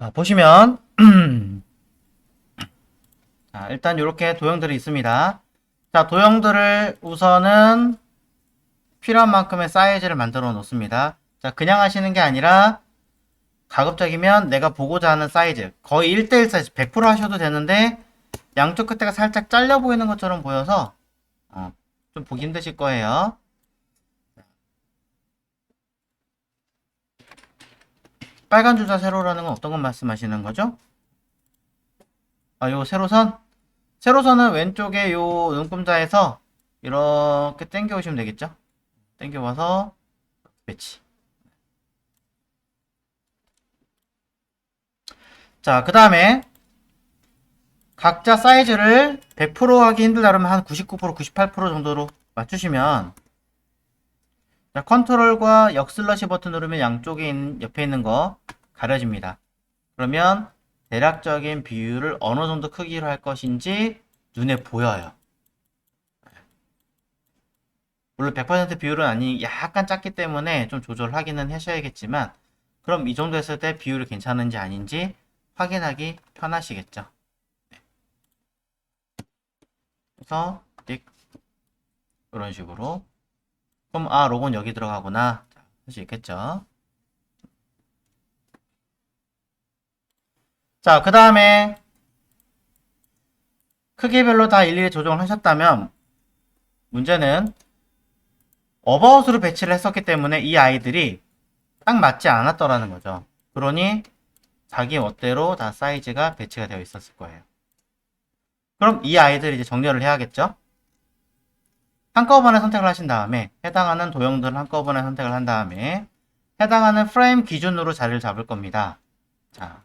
자, 보시면 자, 일단 이렇게 도형들이 있습니다. 자, 도형들을 우선은 필요한 만큼의 사이즈를 만들어 놓습니다. 자, 그냥 하시는 게 아니라 가급적이면 내가 보고자 하는 사이즈, 거의 1대1 사이즈 100% 하셔도 되는데 양쪽 끝에가 살짝 잘려 보이는 것처럼 보여서 좀 보기 힘드실 거예요. 빨간 주사 세로라는 건 어떤 건 말씀하시는 거죠? 요 세로선? 세로선은 왼쪽에 요 눈금자에서 이렇게 당겨 오시면 되겠죠? 당겨 와서 배치. 자, 그 다음에 각자 사이즈를 100% 하기 힘들다 그러면 한 99%, 98% 정도로 맞추시면, 자, 컨트롤과 역슬러시 버튼 누르면 양쪽에 옆에 있는 거 가려집니다. 그러면 대략적인 비율을 어느 정도 크기로 할 것인지 눈에 보여요. 물론 100% 비율은 아니, 약간 작기 때문에 좀 조절하기는 하셔야겠지만, 그럼 이 정도 했을 때 비율이 괜찮은지 아닌지 확인하기 편하시겠죠. 그래서 띡 이런 식으로. 그럼 로고는 여기 들어가구나 할 수 있겠죠. 자, 그 다음에 크기별로 다 일일이 조정을 하셨다면 문제는 어바웃으로 배치를 했었기 때문에 이 아이들이 딱 맞지 않았더라는 거죠. 그러니 자기 멋대로 다 사이즈가 배치가 되어 있었을 거예요. 그럼 이 아이들 이제 정렬을 해야겠죠. 한꺼번에 선택을 하신 다음에 해당하는 도형들을 한꺼번에 선택을 한 다음에 해당하는 프레임 기준으로 자리를 잡을 겁니다. 자,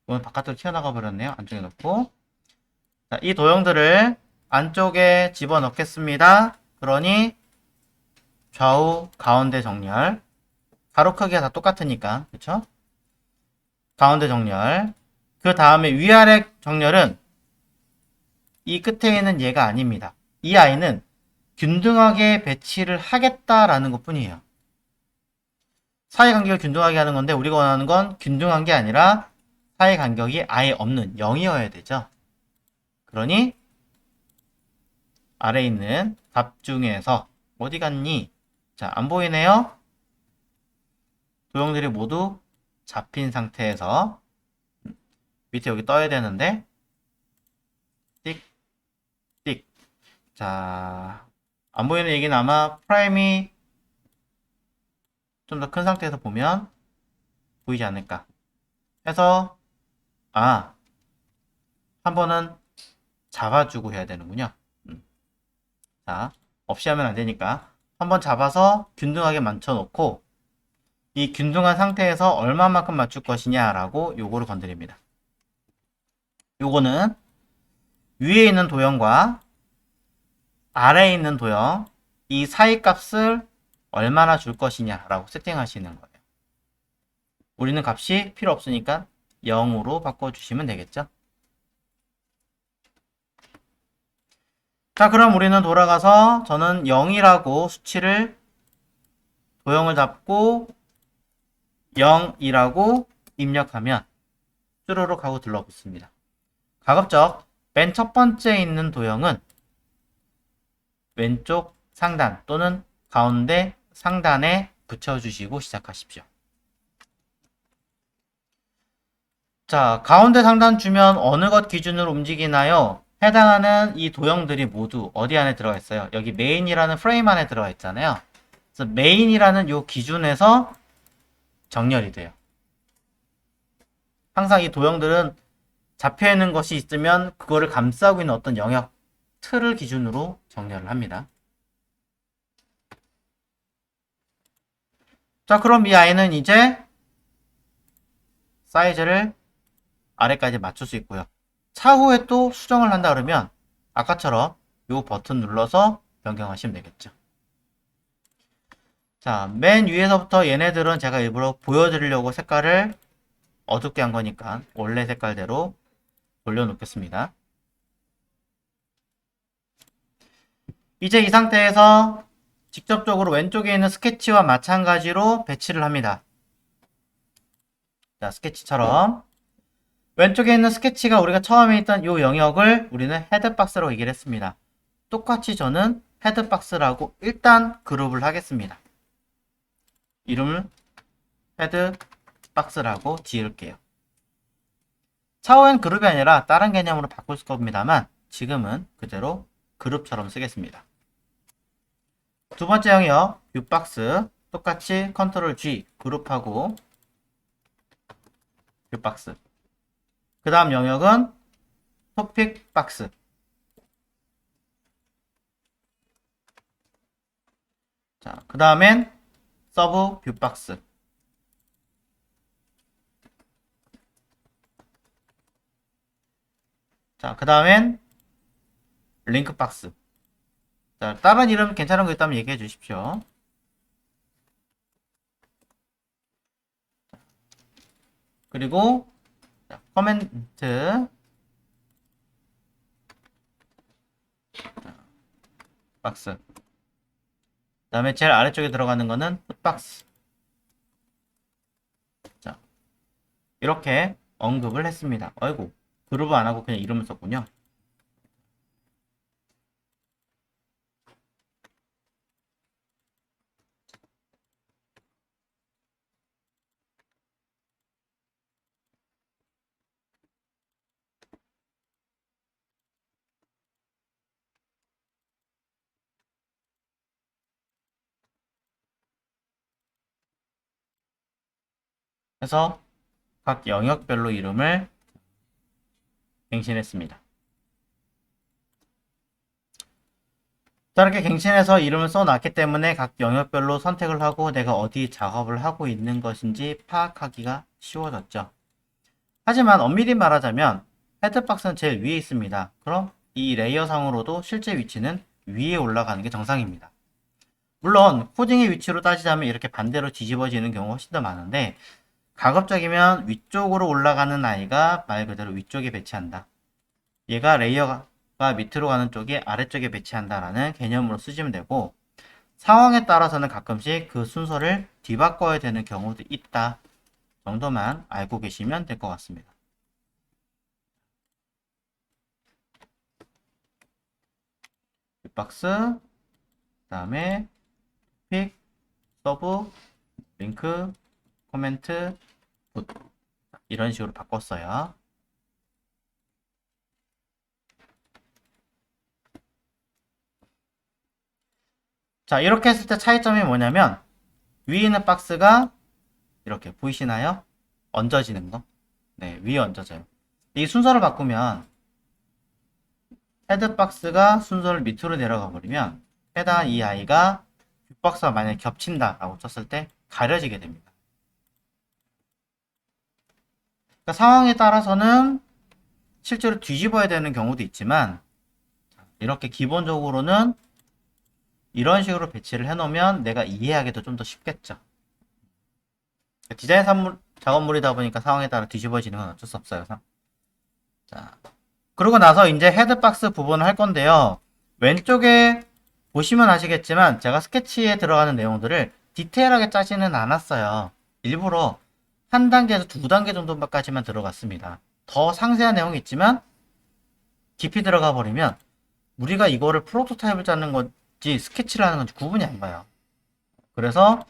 이건 바깥으로 튀어나가 버렸네요. 안쪽에 넣고, 자, 이 도형들을 안쪽에 집어넣겠습니다. 그러니 좌우 가운데 정렬, 가로 크기가 다 똑같으니까, 그쵸? 가운데 정렬. 그 다음에 위아래 정렬은 이 끝에 있는 얘가 아닙니다. 이 아이는 균등하게 배치를 하겠다라는 것 뿐이에요. 사이 간격을 균등하게 하는 건데 우리가 원하는 건 균등한 게 아니라 사이 간격이 아예 없는 0이어야 되죠. 그러니 아래에 있는 답 중에서 어디 갔니? 자, 안 보이네요. 도형들이 모두 잡힌 상태에서 밑에 여기 떠야 되는데 띡, 띡. 자, 안 보이는 얘기는 아마 프라임이 좀 더 큰 상태에서 보면 보이지 않을까 해서 한 번은 잡아주고 해야 되는군요. 자, 없이 하면 안 되니까 한번 잡아서 균등하게 맞춰놓고 이 균등한 상태에서 얼마만큼 맞출 것이냐라고 요거를 건드립니다. 요거는 위에 있는 도형과 아래에 있는 도형 이 사이 값을 얼마나 줄 것이냐라고 세팅하시는 거예요. 우리는 값이 필요 없으니까 0으로 바꿔주시면 되겠죠. 자, 그럼 우리는 돌아가서 저는 0이라고 수치를 도형을 잡고 0이라고 입력하면 쭈루룩 하고 들러붙습니다. 가급적 맨 첫 번째 있는 도형은 왼쪽 상단 또는 가운데 상단에 붙여주시고 시작하십시오. 자, 가운데 상단 주면 어느 것 기준으로 움직이나요? 해당하는 이 도형들이 모두 어디 안에 들어가 있어요? 여기 메인이라는 프레임 안에 들어가 있잖아요. 그래서 메인이라는 요 기준에서 정렬이 돼요. 항상 이 도형들은 잡혀 있는 것이 있으면 그거를 감싸고 있는 어떤 영역 틀을 기준으로 정렬을 합니다. 자, 그럼 이 아이는 이제 사이즈를 아래까지 맞출 수 있고요. 차후에 또 수정을 한다 그러면 아까처럼 이 버튼 눌러서 변경하시면 되겠죠. 자, 맨 위에서부터 얘네들은 제가 일부러 보여드리려고 색깔을 어둡게 한 거니까 원래 색깔대로 돌려놓겠습니다. 이제 이 상태에서 직접적으로 왼쪽에 있는 스케치와 마찬가지로 배치를 합니다. 자, 스케치처럼 왼쪽에 있는 스케치가 우리가 처음에 있던 이 영역을 우리는 헤드박스라고 얘기를 했습니다. 똑같이 저는 헤드박스라고 일단 그룹을 하겠습니다. 이름을 헤드박스라고 지을게요. 차후엔 그룹이 아니라 다른 개념으로 바꿀 겁니다만 지금은 그대로 그룹처럼 쓰겠습니다. 두 번째 영역 뷰박스 똑같이 컨트롤 G 그룹하고 뷰박스. 그 다음 영역은 토픽 박스. 자, 그 다음엔 서브 뷰박스. 자, 그 다음엔 링크 박스. 자, 다른 이름 괜찮은 거 있다면 얘기해 주십시오. 그리고 자, 커멘트 박스. 그 다음에 제일 아래쪽에 들어가는 거는 풋박스. 자, 이렇게 언급을 했습니다. 아이고, 그룹은 안 하고 그냥 이름을 썼군요. 그래서 각 영역별로 이름을 갱신했습니다. 자, 이렇게 갱신해서 이름을 써놨기 때문에 각 영역별로 선택을 하고 내가 어디 작업을 하고 있는 것인지 파악하기가 쉬워졌죠. 하지만 엄밀히 말하자면 헤드박스는 제일 위에 있습니다. 그럼 이 레이어상으로도 실제 위치는 위에 올라가는 게 정상입니다. 물론 코딩의 위치로 따지자면 이렇게 반대로 뒤집어지는 경우가 훨씬 더 많은데 가급적이면 위쪽으로 올라가는 아이가 말 그대로 위쪽에 배치한다. 얘가 레이어가 밑으로 가는 쪽에 아래쪽에 배치한다라는 개념으로 쓰시면 되고 상황에 따라서는 가끔씩 그 순서를 뒤바꿔야 되는 경우도 있다 정도만 알고 계시면 될 것 같습니다. 빅박스 그 다음에 픽, 서브, 링크, 코멘트, 붓 이런 식으로 바꿨어요. 자, 이렇게 했을 때 차이점이 뭐냐면 위에 있는 박스가 이렇게 보이시나요? 얹어지는 거. 네, 위에 얹어져요. 이 순서를 바꾸면 헤드 박스가 순서를 밑으로 내려가 버리면 해당 이 아이가 빅박스가 만약에 겹친다 라고 쳤을 때 가려지게 됩니다. 그러니까 상황에 따라서는 실제로 뒤집어야 되는 경우도 있지만 이렇게 기본적으로는 이런 식으로 배치를 해놓으면 내가 이해하기도 좀 더 쉽겠죠. 디자인 작업물이다 보니까 상황에 따라 뒤집어지는 건 어쩔 수 없어요. 자, 그러고 나서 이제 헤드박스 부분을 할 건데요. 왼쪽에 보시면 아시겠지만 제가 스케치에 들어가는 내용들을 디테일하게 짜지는 않았어요. 일부러 한 단계에서 두 단계 정도까지만 들어갔습니다. 더 상세한 내용이 있지만 깊이 들어가 버리면 우리가 이거를 프로토타입을 짜는 건지 스케치를 하는 건지 구분이 안 가요. 그래서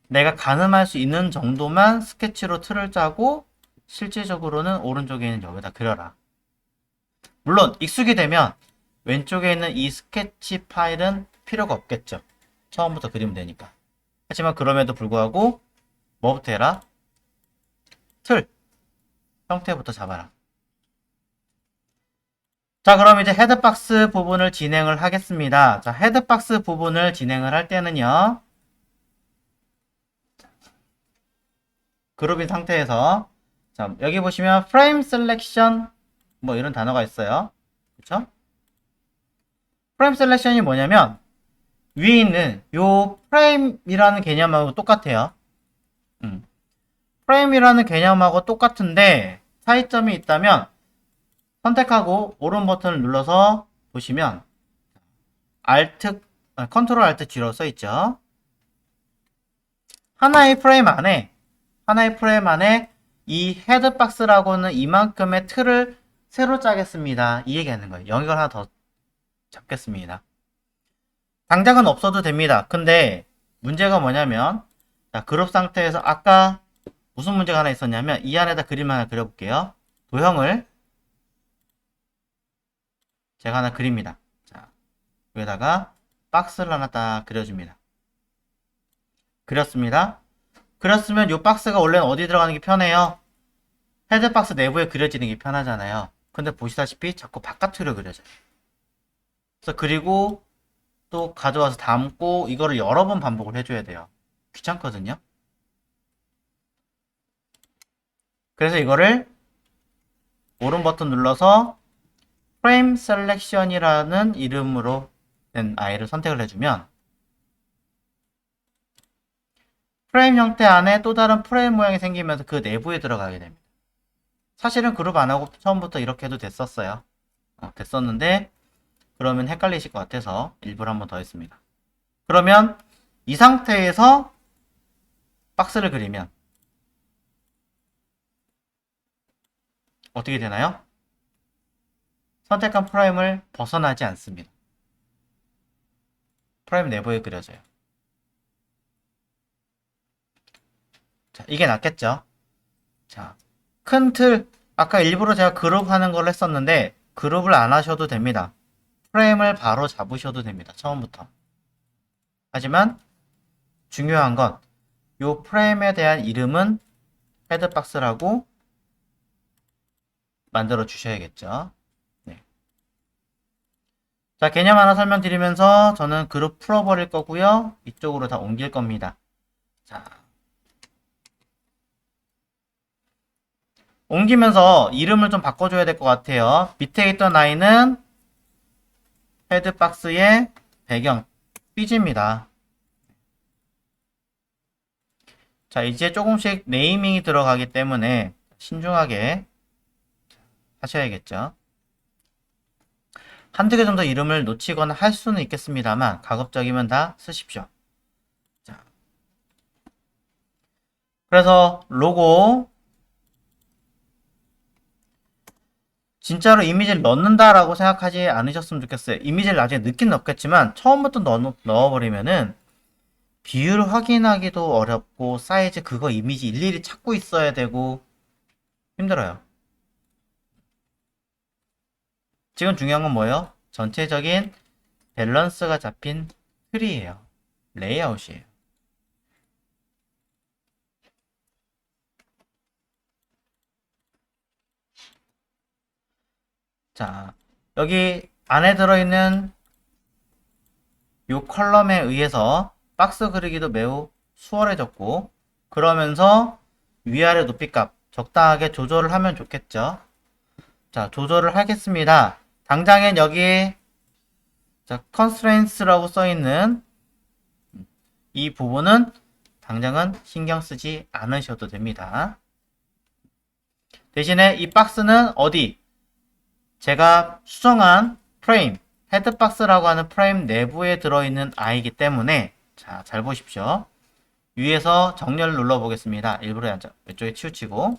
내가 가늠할 수 있는 정도만 스케치로 틀을 짜고 실질적으로는 오른쪽에 있는 여기다 그려라. 물론 익숙이 되면 왼쪽에 있는 이 스케치 파일은 필요가 없겠죠. 처음부터 그리면 되니까. 하지만 그럼에도 불구하고 뭐부터 해라? 틀 형태부터 잡아라. 자, 그럼 이제 헤드박스 부분을 진행을 하겠습니다. 자, 헤드박스 부분을 진행을 할 때는요. 그룹인 상태에서 자, 여기 보시면 프레임 셀렉션 뭐 이런 단어가 있어요. 그쵸? 프레임 셀렉션이 뭐냐면 위에 있는 요 프레임이라는 개념하고 똑같아요. 프레임이라는 개념하고 똑같은데 차이점이 있다면 선택하고 오른 버튼을 눌러서 보시면 컨트롤 알트 G로 써있죠. 하나의 프레임 안에 이 헤드박스라고는 이만큼의 틀을 새로 짜겠습니다. 이 얘기하는 거예요. 영역을 하나 더 잡겠습니다. 당장은 없어도 됩니다. 근데 문제가 뭐냐면, 자, 그룹 상태에서 아까 무슨 문제가 하나 있었냐면, 이 안에다 그림 하나 그려볼게요. 도형을 제가 하나 그립니다. 자, 여기다가 박스를 하나 딱 그려줍니다. 그렸습니다. 그렸으면 이 박스가 원래는 어디 들어가는 게 편해요? 헤드박스 내부에 그려지는 게 편하잖아요. 근데 보시다시피 자꾸 바깥으로 그려져요. 그래서 그리고 또 가져와서 담고 이거를 여러 번 반복을 해줘야 돼요. 귀찮거든요. 그래서 이거를 오른 버튼 눌러서 프레임 셀렉션이라는 이름으로 된 아이를 선택을 해주면 프레임 형태 안에 또 다른 프레임 모양이 생기면서 그 내부에 들어가게 됩니다. 사실은 그룹 안 하고 처음부터 이렇게 해도 됐었어요. 됐었는데 그러면 헷갈리실 것 같아서 일부러 한 번 더 했습니다. 그러면 이 상태에서 박스를 그리면 어떻게 되나요? 선택한 프레임을 벗어나지 않습니다. 프레임 내부에 그려져요. 자, 이게 낫겠죠? 자, 큰 틀, 아까 일부러 제가 그룹 하는 걸 했었는데 그룹을 안 하셔도 됩니다. 프레임을 바로 잡으셔도 됩니다. 처음부터. 하지만 중요한 건 이 프레임에 대한 이름은 헤드박스라고 만들어 주셔야겠죠. 네. 자, 개념 하나 설명드리면서 저는 그룹 풀어버릴 거고요. 이쪽으로 다 옮길 겁니다. 자, 옮기면서 이름을 좀 바꿔줘야 될 것 같아요. 밑에 있던 아이는 헤드박스의 배경 삐집니다. 자, 이제 조금씩 네이밍이 들어가기 때문에 신중하게 하셔야겠죠. 한두 개 정도 이름을 놓치거나 할 수는 있겠습니다만 가급적이면 다 쓰십시오. 자, 그래서 로고 진짜로 이미지를 넣는다라고 생각하지 않으셨으면 좋겠어요. 이미지를 나중에 넣긴 넣겠지만 처음부터 넣어버리면은 비율 확인하기도 어렵고 사이즈 그거 이미지 일일이 찾고 있어야 되고 힘들어요. 지금 중요한 건 뭐예요? 전체적인 밸런스가 잡힌 틀이에요. 레이아웃이에요. 자, 여기 안에 들어있는 이 컬럼에 의해서 박스 그리기도 매우 수월해졌고 그러면서 위아래 높이값 적당하게 조절을 하면 좋겠죠. 자, 조절을 하겠습니다. 당장엔 여기 자, constraints라고 써있는 이 부분은 당장은 신경 쓰지 않으셔도 됩니다. 대신에 이 박스는 어디? 제가 수정한 프레임, 헤드박스라고 하는 프레임 내부에 들어있는 아이기 때문에 자, 잘 보십시오. 위에서 정렬을 눌러보겠습니다. 일부러 왼쪽에 치우치고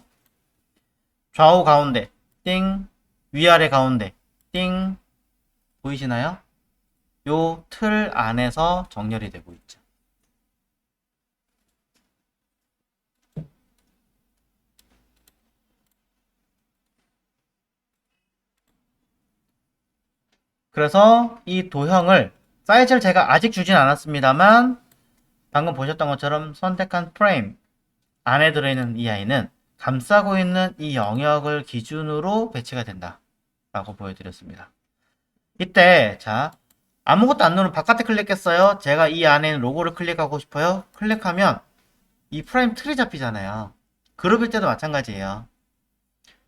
좌우 가운데 띵, 위아래 가운데 띵 보이시나요? 요 틀 안에서 정렬이 되고 있죠. 그래서 이 도형을 사이즈를 제가 아직 주진 않았습니다만 방금 보셨던 것처럼 선택한 프레임 안에 들어있는 이 아이는 감싸고 있는 이 영역을 기준으로 배치가 된다 라고 보여드렸습니다. 이때 자 아무것도 안 누르면 바깥에 클릭했어요. 제가 이 안에 있는 로고를 클릭하고 싶어요. 클릭하면 이 프레임 틀이 잡히잖아요. 그룹일 때도 마찬가지예요.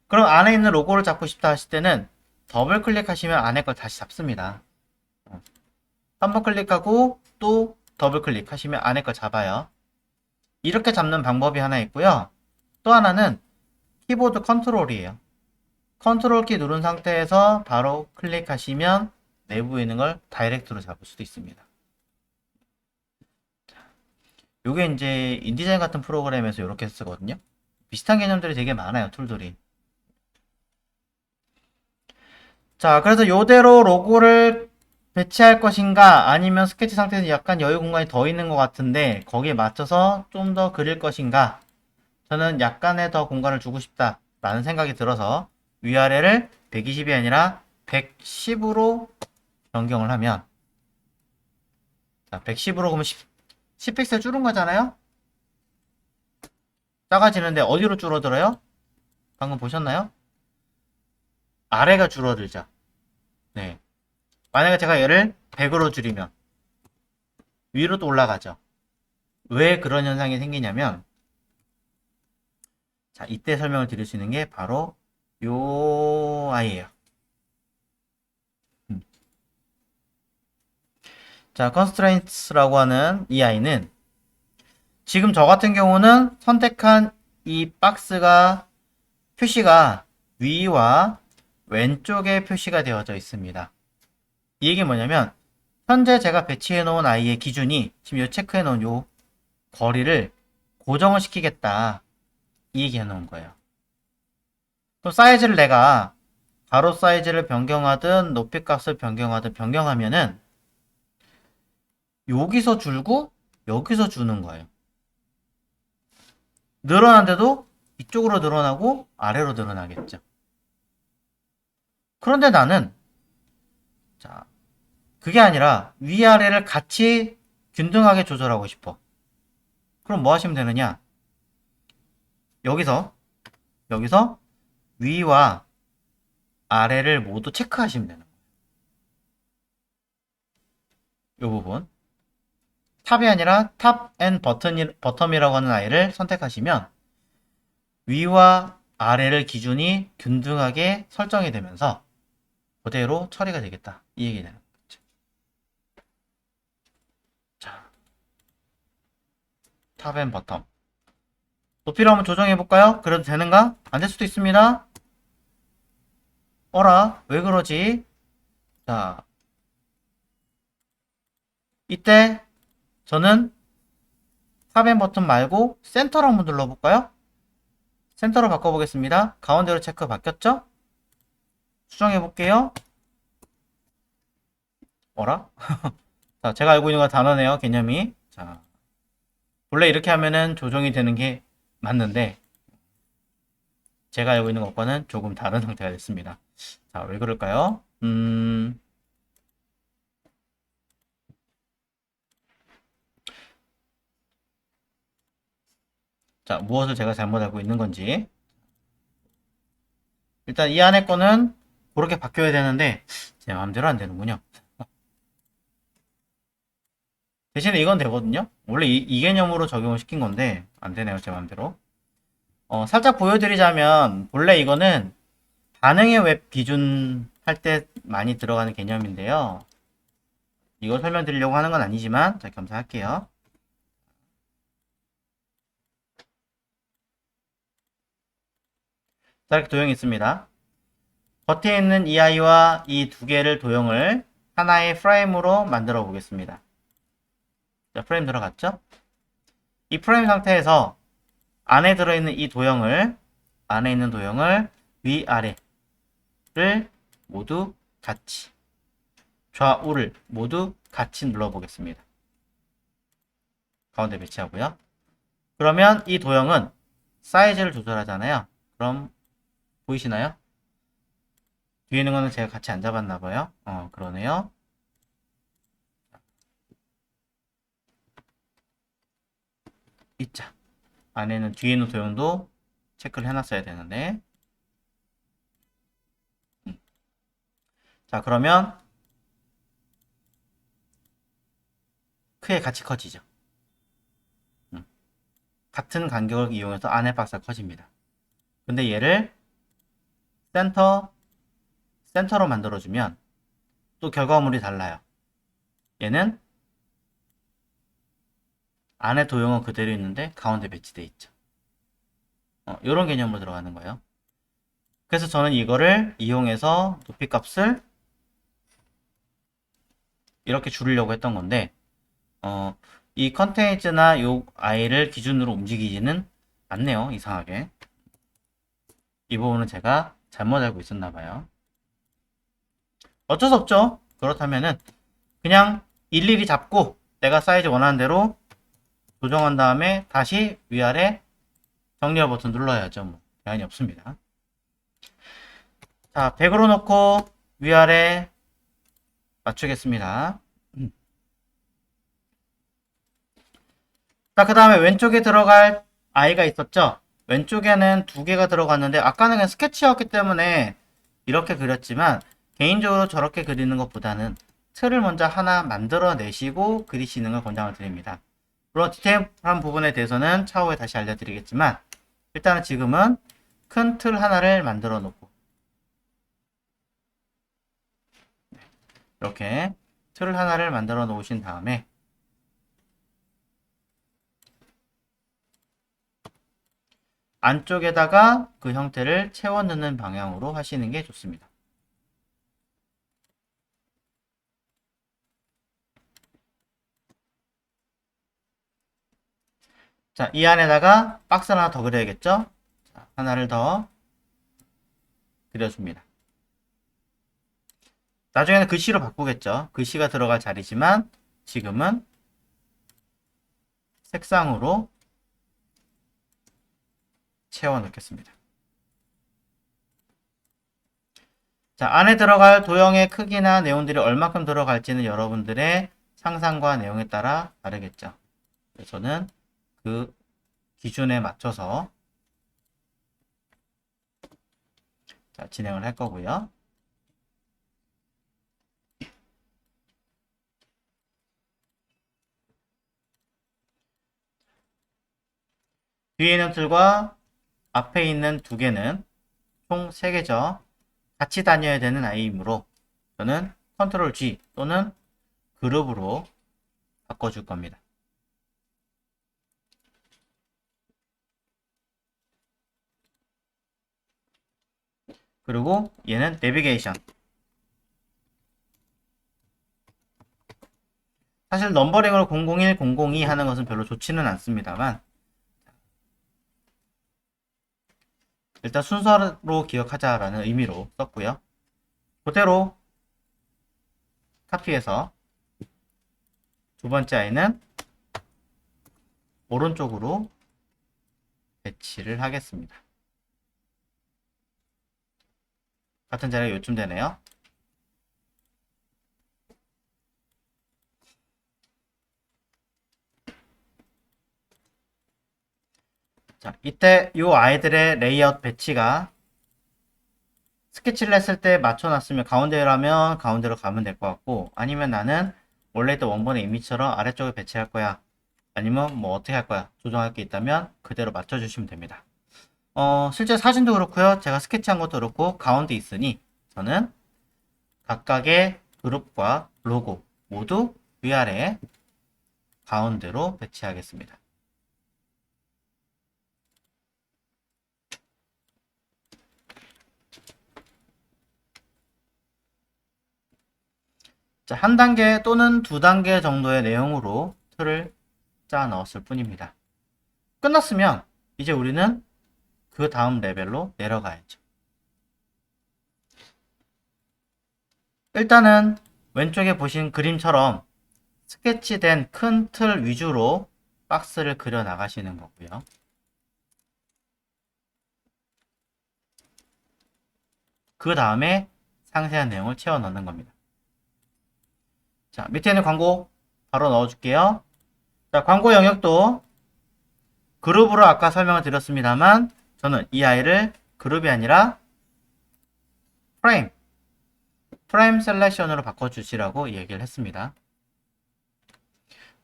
그럼 안에 있는 로고를 잡고 싶다 하실 때는 더블 클릭하시면 안에 걸 다시 잡습니다. 한번 클릭하고 또 더블 클릭하시면 안에 걸 잡아요. 이렇게 잡는 방법이 하나 있고요. 또 하나는 키보드 컨트롤이에요. 컨트롤 키 누른 상태에서 바로 클릭하시면 내부에 있는 걸 다이렉트로 잡을 수도 있습니다. 요게 이제 인디자인 같은 프로그램에서 이렇게 쓰거든요. 비슷한 개념들이 되게 많아요, 툴들이. 자, 그래서 요대로 로고를 배치할 것인가, 아니면 스케치 상태에서 약간 여유 공간이 더 있는 것 같은데, 거기에 맞춰서 좀 더 그릴 것인가, 저는 약간의 더 공간을 주고 싶다, 라는 생각이 들어서 위아래를 120이 아니라 110으로 변경을 하면, 자, 110으로 그러면 10 픽셀 줄은 거잖아요? 작아지는데 어디로 줄어들어요? 방금 보셨나요? 아래가 줄어들죠. 네. 만약에 제가 얘를 100으로 줄이면 위로 또 올라가죠. 왜 그런 현상이 생기냐면, 자, 이때 설명을 드릴 수 있는 게 바로 요 아이예요. 음. 자, constraints라고 하는 이 아이는 지금 저 같은 경우는 선택한 이 박스가 표시가 위와 왼쪽에 표시가 되어져 있습니다. 이 얘기 뭐냐면, 현재 제가 배치해 놓은 아이의 기준이 지금 요 체크해 놓은 요 거리를 고정을 시키겠다, 이 얘기 해 놓은 거예요. 또 사이즈를 내가 가로 사이즈를 변경하든 높이 값을 변경하든 변경하면은 여기서 줄고 여기서 주는 거예요. 늘어난데도 이쪽으로 늘어나고 아래로 늘어나겠죠. 그런데 나는, 자, 그게 아니라 위아래를 같이 균등하게 조절하고 싶어. 그럼 뭐 하시면 되느냐? 여기서 위와 아래를 모두 체크하시면 되는 거예요. 이 부분. 탑이 아니라 탑 앤 버텀이라고 하는 아이를 선택하시면 위와 아래를 기준이 균등하게 설정이 되면서 그대로 처리가 되겠다, 이 얘기 되는 거죠. 자, 탑 앤 버텀. 높이를 한번 조정해 볼까요? 그래도 되는가? 안 될 수도 있습니다. 어라, 왜 그러지? 자, 이때 저는 탑 앤 버튼 말고 센터로 한번 눌러볼까요? 센터로 바꿔보겠습니다. 가운데로 체크 바뀌었죠? 수정해 볼게요. 어라? 자, 제가 알고 있는 건 단어네요, 개념이. 자, 원래 이렇게 하면은 조정이 되는 게 맞는데, 제가 알고 있는 것과는 조금 다른 상태가 됐습니다. 자, 왜 그럴까요? 자, 무엇을 제가 잘못 알고 있는 건지. 일단 이 안에 거는 그렇게 바뀌어야 되는데, 제 마음대로 안 되는군요. 대신에 이건 되거든요? 원래 이 개념으로 적용을 시킨 건데, 안 되네요, 제 마음대로. 살짝 보여드리자면, 본래 이거는 반응의 웹 기준 할 때 많이 들어가는 개념인데요. 이걸 설명드리려고 하는 건 아니지만, 자, 겸사할게요. 자, 이렇게 도형이 있습니다. 겉에 있는 이 아이와 이 두 개를 도형을 하나의 프레임으로 만들어 보겠습니다. 자, 프레임 들어갔죠? 이 프레임 상태에서 안에 들어있는 이 도형을, 안에 있는 도형을 위아래를 모두 같이, 좌우를 모두 같이 눌러 보겠습니다. 가운데 배치하고요. 그러면 이 도형은 사이즈를 조절하잖아요. 그럼 보이시나요? 뒤에 있는 거는 제가 같이 안 잡았나 봐요. 그러네요. 있자. 안에는 뒤에 있는 도형도 체크를 해놨어야 되는데. 자, 그러면 크게 같이 커지죠. 같은 간격을 이용해서 안에 박스가 커집니다. 근데 얘를 센터로 만들어주면 또 결과물이 달라요. 얘는 안에 도형은 그대로 있는데 가운데 배치되어 있죠. 이런 개념으로 들어가는 거예요. 그래서 저는 이거를 이용해서 높이 값을 이렇게 줄이려고 했던 건데, 이 컨테이지나 요 아이를 기준으로 움직이지는 않네요, 이상하게. 이 부분은 제가 잘못 알고 있었나 봐요. 어쩔 수 없죠. 그렇다면은 그냥 일일이 잡고 내가 사이즈 원하는 대로 조정한 다음에 다시 위아래 정렬 버튼 눌러야죠. 뭐 제한이 없습니다. 자, 100으로 놓고 위아래 맞추겠습니다. 자, 그 다음에 왼쪽에 들어갈 아이가 있었죠? 왼쪽에는 두 개가 들어갔는데 아까는 그냥 스케치였기 때문에 이렇게 그렸지만 개인적으로 저렇게 그리는 것보다는 틀을 먼저 하나 만들어 내시고 그리시는 걸 권장을 드립니다. 물론 디테일한 부분에 대해서는 차후에 다시 알려드리겠지만 일단은 지금은 큰 틀 하나를 만들어 놓고 이렇게 틀 하나를 만들어 놓으신 다음에 안쪽에다가 그 형태를 채워 넣는 방향으로 하시는 게 좋습니다. 자, 이 안에다가 박스 하나 더 그려야겠죠? 자, 하나를 더 그려줍니다. 나중에는 글씨로 바꾸겠죠? 글씨가 들어갈 자리지만 지금은 색상으로 채워 넣겠습니다. 자, 안에 들어갈 도형의 크기나 내용들이 얼마큼 들어갈지는 여러분들의 상상과 내용에 따라 다르겠죠. 그래서 저는 그 기준에 맞춰서 자, 진행을 할 거고요. 뒤에 있는 틀과 앞에 있는 두 개는 총 3개죠. 같이 다녀야 되는 아이이므로 저는 컨트롤 G 또는 그룹으로 바꿔줄 겁니다. 그리고 얘는 내비게이션. 사실 넘버링으로 001, 002 하는 것은 별로 좋지는 않습니다만 일단 순서로 기억하자라는 의미로 썼고요. 그대로 카피해서 두 번째 아이는 오른쪽으로 배치를 하겠습니다. 같은 자리가 요쯤 되네요. 자, 이때 이 아이들의 레이아웃 배치가 스케치를 했을 때 맞춰놨으면 가운데라면 가운데로 가면 될 것 같고 아니면 나는 원래 있던 원본의 이미지처럼 아래쪽에 배치할 거야 아니면 뭐 어떻게 할 거야 조정할 게 있다면 그대로 맞춰주시면 됩니다. 실제 사진도 그렇고요 제가 스케치한 것도 그렇고 가운데 있으니 저는 각각의 그룹과 로고 모두 위아래 가운데로 배치하겠습니다. 자, 한 단계 또는 두 단계 정도의 내용으로 틀을 짜 넣었을 뿐입니다. 끝났으면 이제 우리는 그 다음 레벨로 내려가야죠. 일단은 왼쪽에 보신 그림처럼 스케치된 큰 틀 위주로 박스를 그려 나가시는 거고요. 그 다음에 상세한 내용을 채워 넣는 겁니다. 자, 밑에 있는 광고 바로 넣어줄게요. 자, 광고 영역도 그룹으로 아까 설명을 드렸습니다만 저는 이 아이를 그룹이 아니라 프레임 셀렉션으로 바꿔주시라고 얘기를 했습니다.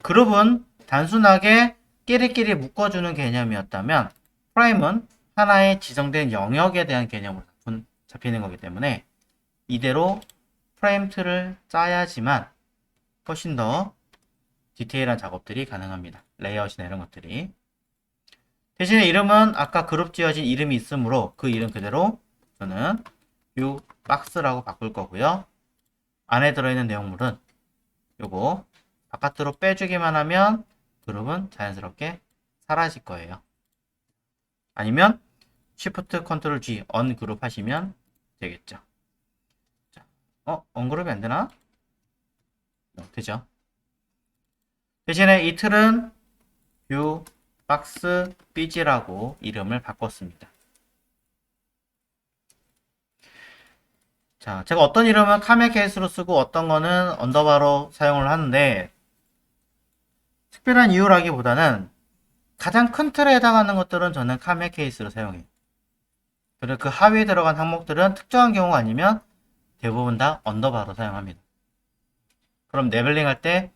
그룹은 단순하게 끼리끼리 묶어주는 개념이었다면 프레임은 하나의 지정된 영역에 대한 개념으로 잡히는 거기 때문에 이대로 프레임 틀을 짜야지만 훨씬 더 디테일한 작업들이 가능합니다. 레이아웃이나 이런 것들이. 대신에 이름은 아까 그룹 지어진 이름이 있으므로 그 이름 그대로 저는 뷰 박스라고 바꿀 거고요. 안에 들어있는 내용물은 요거 바깥으로 빼주기만 하면 그룹은 자연스럽게 사라질 거예요. 아니면 Shift Ctrl G 언그룹 하시면 되겠죠. 자, 언그룹이 안 되나? 되죠. 대신에 이 틀은 뷰 박스 삐지라고 이름을 바꿨습니다. 자, 제가 어떤 이름은 카메 케이스로 쓰고 어떤 거는 언더바로 사용을 하는데 특별한 이유라기보다는 가장 큰 틀에 해당하는 것들은 저는 카메 케이스로 사용해요. 그리고 그 하위에 들어간 항목들은 특정한 경우가 아니면 대부분 다 언더바로 사용합니다. 그럼 레벨링 할 때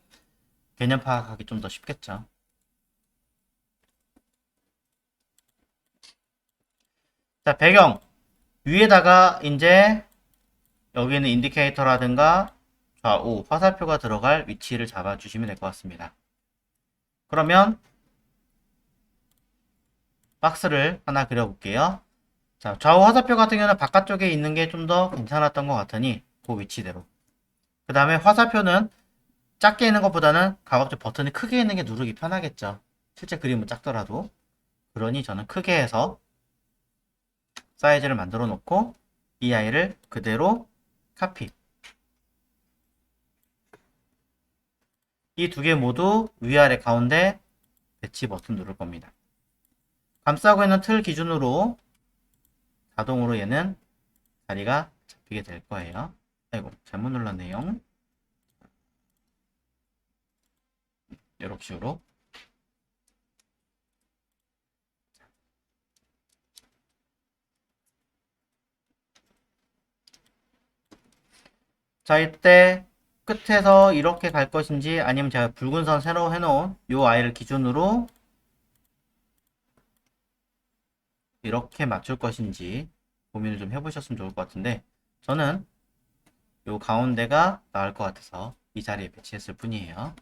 개념 파악하기 좀 더 쉽겠죠. 자, 배경 위에다가 이제 여기는 인디케이터라든가 좌우 화살표가 들어갈 위치를 잡아주시면 될 것 같습니다. 그러면 박스를 하나 그려볼게요. 자, 좌우 화살표 같은 경우는 바깥쪽에 있는 게 좀 더 괜찮았던 것 같으니 그 위치대로. 그 다음에 화살표는 작게 있는 것보다는 가급적 버튼이 크게 있는 게 누르기 편하겠죠. 실제 그림은 작더라도. 그러니 저는 크게 해서 사이즈를 만들어 놓고 이 아이를 그대로 카피. 이 두 개 모두 위아래 가운데 배치 버튼 누를 겁니다. 감싸고 있는 틀 기준으로 자동으로 얘는 자리가 잡히게 될 거예요. 아이고, 잘못 눌렀네요. 이렇게 식으로. 자, 이때 끝에서 이렇게 갈 것인지 아니면 제가 붉은 선 새로 해놓은 이 아이를 기준으로 이렇게 맞출 것인지 고민을 좀 해보셨으면 좋을 것 같은데 저는 이 가운데가 나을 것 같아서 이 자리에 배치했을 뿐이에요.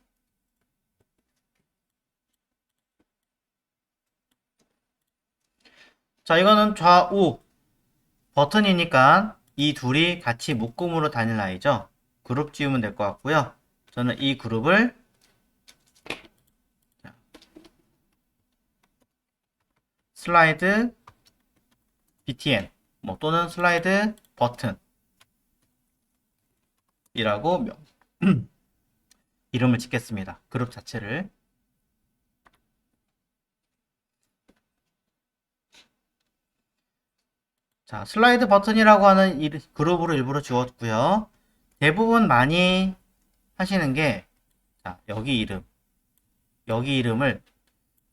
자, 이거는 좌우 버튼이니까 이 둘이 같이 묶음으로 다닐 아이죠. 그룹 지우면 될 것 같고요. 저는 이 그룹을 슬라이드 btn 또는 슬라이드 버튼 이라고 이름을 짓겠습니다. 그룹 자체를. 자, 슬라이드 버튼이라고 하는 그룹으로 일부러 주었고요. 대부분 많이 하시는 게 자, 여기 이름을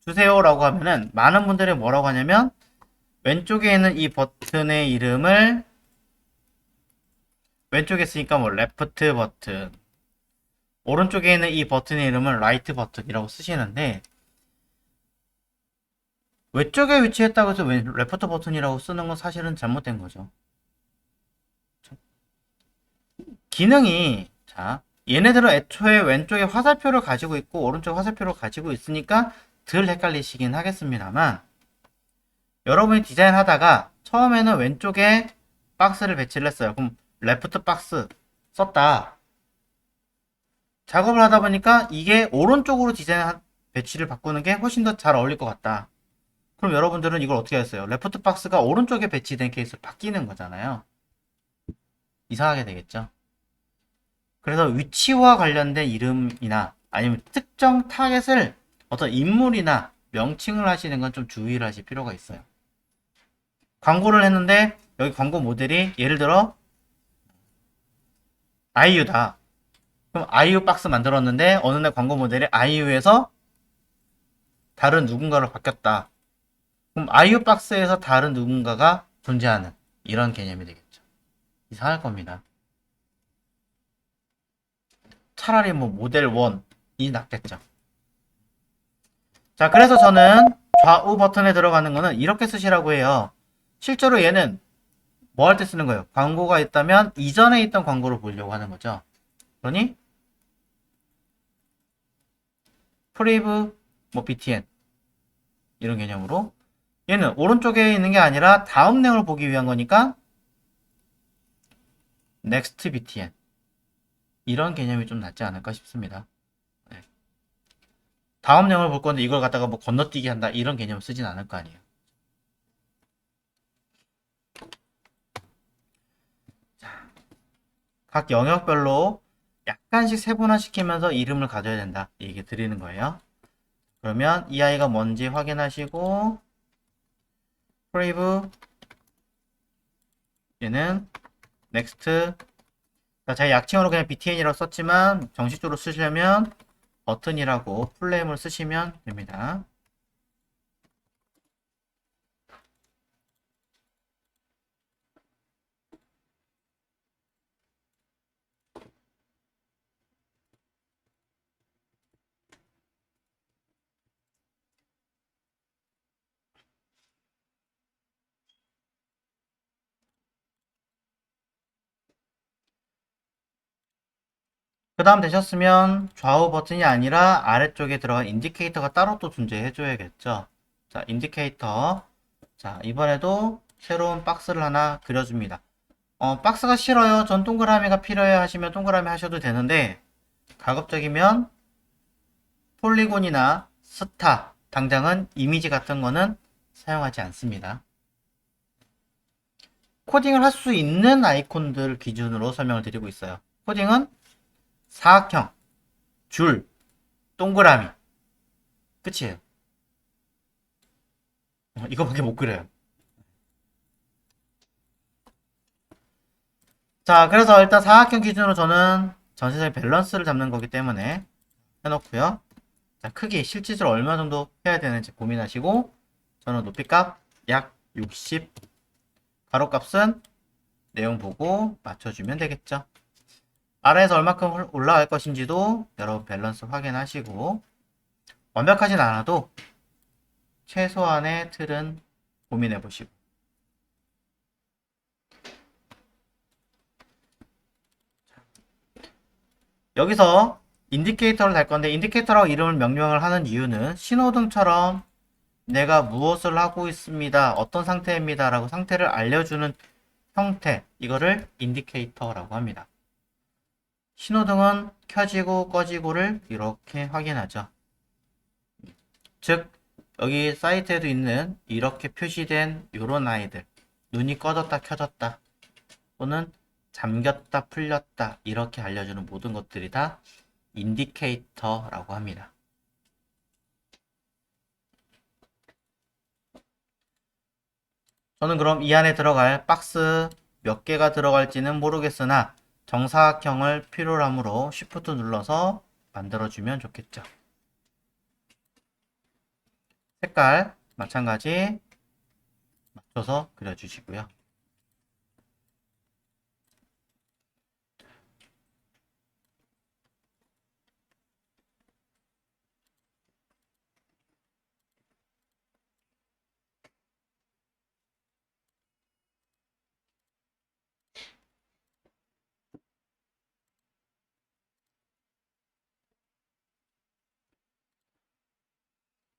주세요라고 하면은 많은 분들이 뭐라고 하냐면 왼쪽에 있는 이 버튼의 이름을 왼쪽에 쓰니까 뭐 레프트 버튼, 오른쪽에 있는 이 버튼의 이름은 라이트 버튼이라고 쓰시는데 왼쪽에 위치했다고 해서 레프트 버튼이라고 쓰는 건 사실은 잘못된 거죠. 기능이 자, 얘네들은 애초에 왼쪽에 화살표를 가지고 있고 오른쪽 화살표를 가지고 있으니까 덜 헷갈리시긴 하겠습니다만 여러분이 디자인하다가 처음에는 왼쪽에 박스를 배치를 했어요. 그럼 레프트 박스 썼다. 작업을 하다 보니까 이게 오른쪽으로 디자인 배치를 바꾸는 게 훨씬 더 잘 어울릴 것 같다. 그럼 여러분들은 이걸 어떻게 했어요? 레프트 박스가 오른쪽에 배치된 케이스로 바뀌는 거잖아요. 이상하게 되겠죠. 그래서 위치와 관련된 이름이나 아니면 특정 타겟을 어떤 인물이나 명칭을 하시는 건 좀 주의를 하실 필요가 있어요. 광고를 했는데 여기 광고 모델이 예를 들어 아이유다. 그럼 아이유 박스 만들었는데 어느 날 광고 모델이 아이유에서 다른 누군가로 바뀌었다. 그럼 아이유 박스에서 다른 누군가가 존재하는 이런 개념이 되겠죠. 이상할 겁니다. 차라리 뭐 모델 1이 낫겠죠. 자, 그래서 저는 좌우 버튼에 들어가는 거는 이렇게 쓰시라고 해요. 실제로 얘는 뭐 할 때 쓰는 거예요? 광고가 있다면 이전에 있던 광고를 보려고 하는 거죠. 그러니 프리브 btn 이런 개념으로 얘는 오른쪽에 있는 게 아니라 다음 내용을 보기 위한 거니까 next btn 이런 개념이 좀 낫지 않을까 싶습니다. 네. 다음 내용을 볼 건데 이걸 갖다가 뭐 건너뛰기 한다 이런 개념 쓰진 않을 거 아니에요. 각 영역별로 약간씩 세분화시키면서 이름을 가져야 된다. 이 얘기 드리는 거예요. 그러면 이 아이가 뭔지 확인하시고 프레이브 얘는 넥스트. 제가 약칭으로 그냥 btn이라고 썼지만 정식적으로 쓰시려면 버튼이라고 풀네임을 쓰시면 됩니다. 그 다음 되셨으면 좌우 버튼이 아니라 아래쪽에 들어간 인디케이터가 따로 또 존재해 줘야겠죠. 자, 인디케이터. 자, 이번에도 새로운 박스를 하나 그려줍니다. 박스가 싫어요. 전 동그라미가 필요해요 하시면 동그라미 하셔도 되는데 가급적이면 폴리곤이나 스타, 당장은 이미지 같은 거는 사용하지 않습니다. 코딩을 할 수 있는 아이콘들 기준으로 설명을 드리고 있어요. 코딩은 사각형, 줄, 동그라미 끝이에요. 이거밖에 못 그려요. 자, 그래서 일단 사각형 기준으로 저는 전체적인 밸런스를 잡는 거기 때문에 해놓고요. 자, 크기 실질적으로 얼마 정도 해야 되는지 고민하시고 저는 높이값 약 60, 가로값은 내용 보고 맞춰주면 되겠죠. 아래에서 얼마큼 올라갈 것인지도 여러분 밸런스 확인하시고 완벽하진 않아도 최소한의 틀은 고민해 보시고 여기서 인디케이터를 달 건데 인디케이터라고 이름을 명명을 하는 이유는 신호등처럼 내가 무엇을 하고 있습니다. 어떤 상태입니다. 라고 상태를 알려주는 형태 이거를 인디케이터라고 합니다. 신호등은 켜지고 꺼지고를 이렇게 확인하죠. 즉 여기 사이트에도 있는 이렇게 표시된 요런 아이들 눈이 꺼졌다 켜졌다 또는 잠겼다 풀렸다 이렇게 알려주는 모든 것들이 다 인디케이터라고 합니다. 저는 그럼 이 안에 들어갈 박스 몇 개가 들어갈지는 모르겠으나 정사각형을 필요로 하므로 Shift 눌러서 만들어주면 좋겠죠. 색깔 마찬가지 맞춰서 그려주시고요.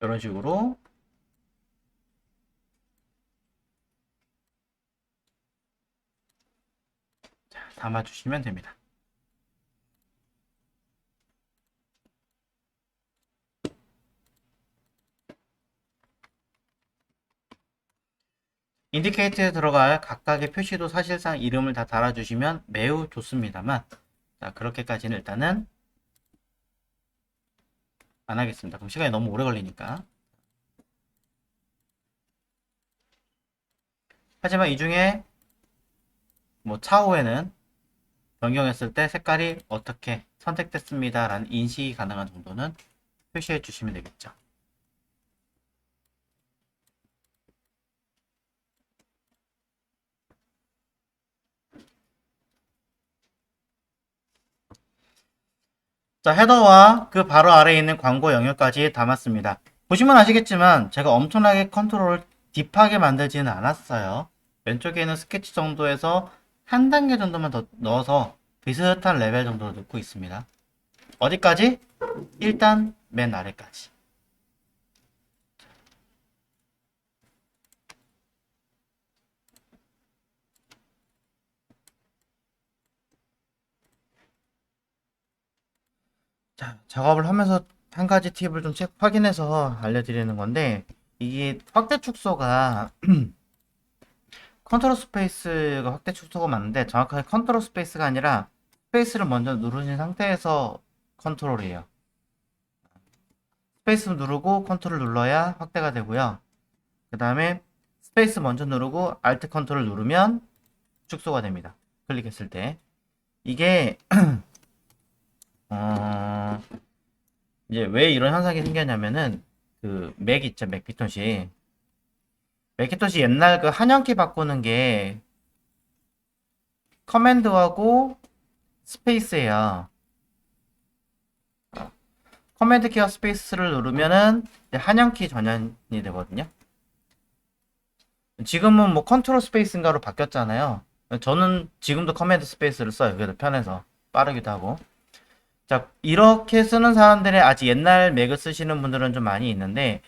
이런 식으로 담아주시면 됩니다. 인디케이터에 들어갈 각각의 표시도 사실상 이름을 다 달아주시면 매우 좋습니다만 자, 그렇게까지는 일단은 안 하겠습니다. 그럼 시간이 너무 오래 걸리니까. 하지만 이 중에 뭐 차후에는 변경했을 때 색깔이 어떻게 선택됐습니다 라는 인식이 가능한 정도는 표시해 주시면 되겠죠. 자, 헤더와 그 바로 아래에 있는 광고 영역까지 담았습니다. 보시면 아시겠지만 제가 엄청나게 컨트롤을 딥하게 만들지는 않았어요. 왼쪽에 있는 스케치 정도에서 한 단계 정도만 더 넣어서 비슷한 레벨 정도로 넣고 있습니다. 어디까지? 일단 맨 아래까지. 자, 작업을 하면서 한 가지 팁을 좀 확인해서 알려드리는 건데 이게 확대 축소가 컨트롤 스페이스가 확대 축소가 맞는데 정확하게 컨트롤 스페이스가 아니라 스페이스를 먼저 누르신 상태에서 컨트롤이에요. 스페이스 누르고 컨트롤 눌러야 확대가 되고요. 그 다음에 스페이스 먼저 누르고 알트 컨트롤 누르면 축소가 됩니다. 클릭했을 때. 이게 이제 왜 이런 현상이 생겼냐면은 그 맥 있죠, 맥키토시. 맥키토시 옛날 그 한영키 바꾸는 게 커맨드하고 스페이스예요. 커맨드 키와 스페이스를 누르면은 한영키 전환이 되거든요. 지금은 뭐 컨트롤 스페이스인가로 바뀌었잖아요. 저는 지금도 커맨드 스페이스를 써요. 그게 더 편해서 빠르기도 하고. 자, 이렇게 쓰는 사람들이 아직 옛날 맥을 쓰시는 분들은 좀 많이 있는데,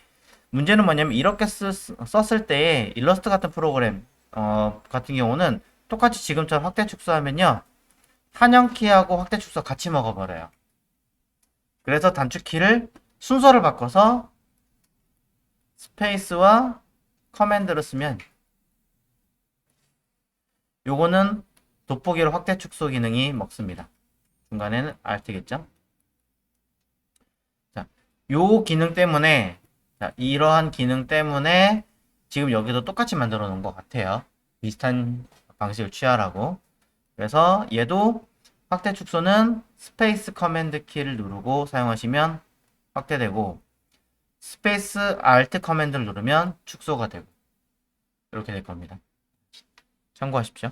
문제는 뭐냐면 이렇게 썼을 때 일러스트 같은 프로그램 같은 경우는 똑같이 지금처럼 확대 축소하면요, 한영키하고 확대 축소 같이 먹어버려요. 그래서 단축키를 순서를 바꿔서 스페이스와 커맨드를 쓰면, 요거는 돋보기로 확대 축소 기능이 먹습니다. 중간에는 Alt겠죠? 자, 요 기능 때문에, 자, 이러한 기능 때문에 지금 여기도 똑같이 만들어 놓은 것 같아요. 비슷한 방식을 취하라고. 그래서 얘도 확대 축소는 스페이스 커맨드 키를 누르고 사용하시면 확대되고, 스페이스 알트 커맨드를 누르면 축소가 되고, 이렇게 될 겁니다. 참고하십시오.